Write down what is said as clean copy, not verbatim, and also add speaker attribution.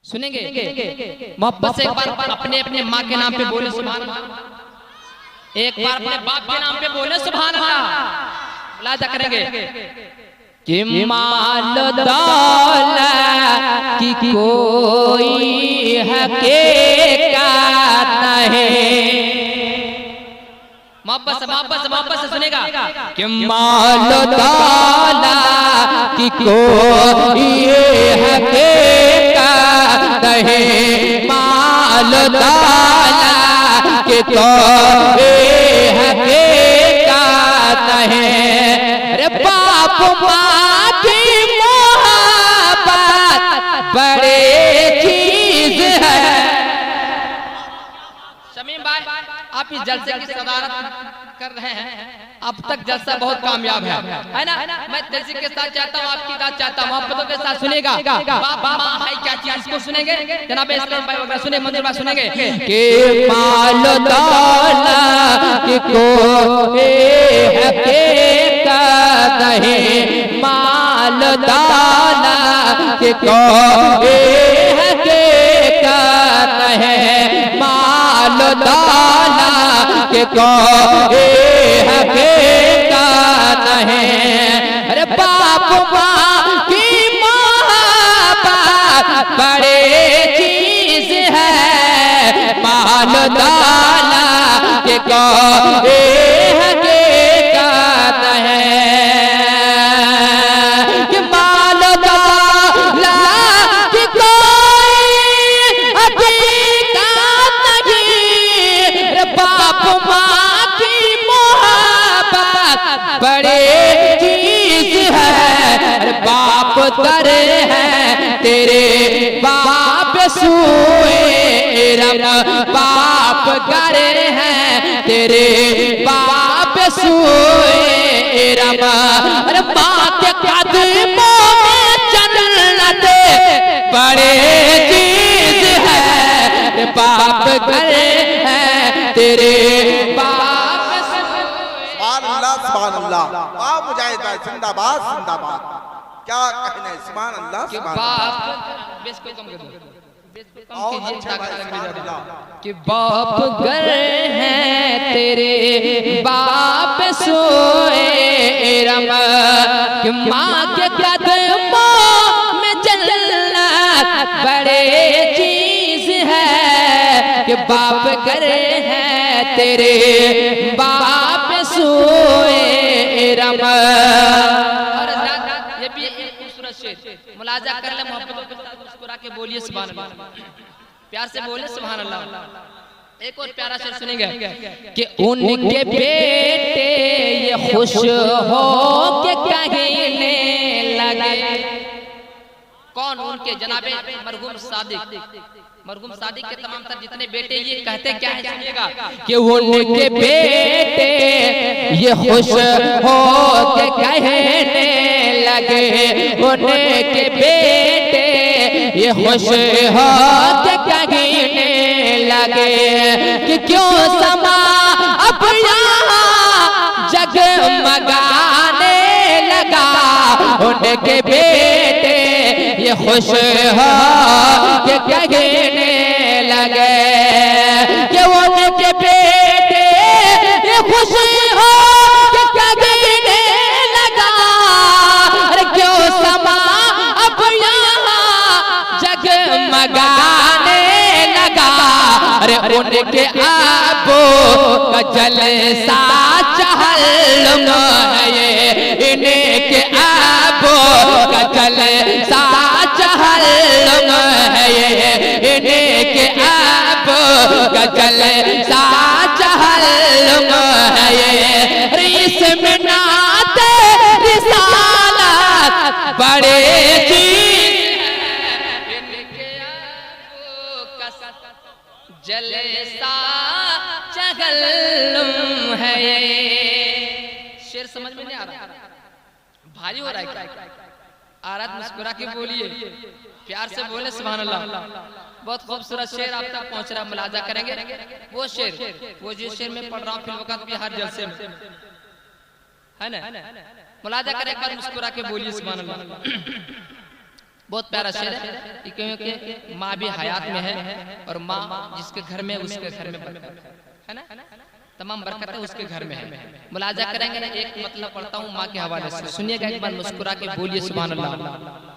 Speaker 1: सुनेंगे मोहब्बत से एक बार अपने अपने माँ के नाम पे बोले सुभान अल्लाह, एक बार अपने बाप के नाम पे बोले सुभान अल्लाह। मुलाजा करेंगे कि माल दौलत की कोई हकीकत नहीं। मोहब्बत से सुनेगा कि माल दौलत की कोई हकीकत नहीं, माल दौलत की कोई हकीकत नहीं। अरे बाप माँ की मोहब्बत बड़ी चीज है। शमीम भाई आप इस जलसे की सदारत कर रहे हैं, अब तक जलसा बहुत कामयाब है ना। मैं जलसे के साथ चाहता हूँ, आपकी बात चाहता हूँ, मोहब्बतों के साथ सुनेगा। बाप माँ है क्या चीज, इसको सुनेंगे जनाब इस्लाम भाई वगैरह सुने, मंदिर भाई सुनेंगे कि माल दौलत की कोई हकीकत नहीं, माल दौलत की कोई हकीकत नहीं, माल दौलत की कोई हकीकत नहीं। अरे बाप माँ की मोहब्बत बड़ी चीज है, माल दौलत की कोई हकीकत है। कि माल दौलत की कोई हकीकत नहीं, बाप माँ की मोहब्बत बड़ी चीज है। बाप करे हैं तेरे बाप सूए रब, बाप करे हैं तेरे बाप सूए रब। अरे माँ के कदमों में जन्नत बड़ी चीज है, बाप करे हैं तेरे बाप।
Speaker 2: सुभान अल्लाह सुभान अल्लाह, वाह मुजाहिद जिंदाबाद जिंदाबाद। क्या कहना है, सुभान अल्लाह सुभान अल्लाह।
Speaker 1: कि बाप गर हैं तेरे बाप सोए रम, कि माँ के कदमों में जन्नत बड़े चीज है। कि बाप गर हैं तेरे बाप सोए रम। ये भी एक खूबसूरत शेर, मुलाजा कर ले, मोहब्बत के साथ मुस्कुरा के बोलिए सुभान अल्लाह, प्यार से बोले सुभान अल्लाह। एक और प्यारा शेर सुनेंगे कि उनके बेटे ये खुश हो के कहने लगे। कौन? उनके जनाबे मरहूम सादिक के तमाम तर जितने बेटे ये कहते क्या है सुनिएगा कि उनके बेटे ये खुश हो के कहने लगे, उनके बेटे ये खुश हो के कहने लगे कि क्यों समा अब यहाँ जगमगाने लगा। उनके बेटे ये खुश हो के कहने लगे कि उनके बेटे ये खुश हो के कहने लगा। अरे क्यों समा अब यहाँ जगमगाने लगा। अरे उनके आबो का जलसा चहल ये, इनके आबो का जलसा चहल ये, इनके आबो का जलसा चहल ये। इसमें नाते रिसालत बड़े जलसा चगल्लुम है ये। शेर समझ में नहीं आ रहा, भारी हो रहा है क्या? आरत मुस्कुरा के बोलिए, प्यार से बोले सुभान अल्लाह। बहुत खूबसूरत शेर आप तक पहुंच रहा, मुलाजा करेंगे वो शेर, वो जिस शेर में पढ़ रहा हूँ फिर वक्त भी हर जलसे में, है ना। मुलाजा करें, एक बार मुस्कुरा के बोलिए सुभान अल्लाह। बहुत प्यारा शेर है, क्योंकि माँ भी हयात में है और माँ जिसके घर में उसके घर में बरकत है ना, तमाम बरकतें उसके घर में है। मुलाजा करेंगे ना, एक मतलब पढ़ता हूँ माँ के हवाले से, सुनिएगा एक बार, मुस्कुरा के बोलिए सुभान अल्लाह।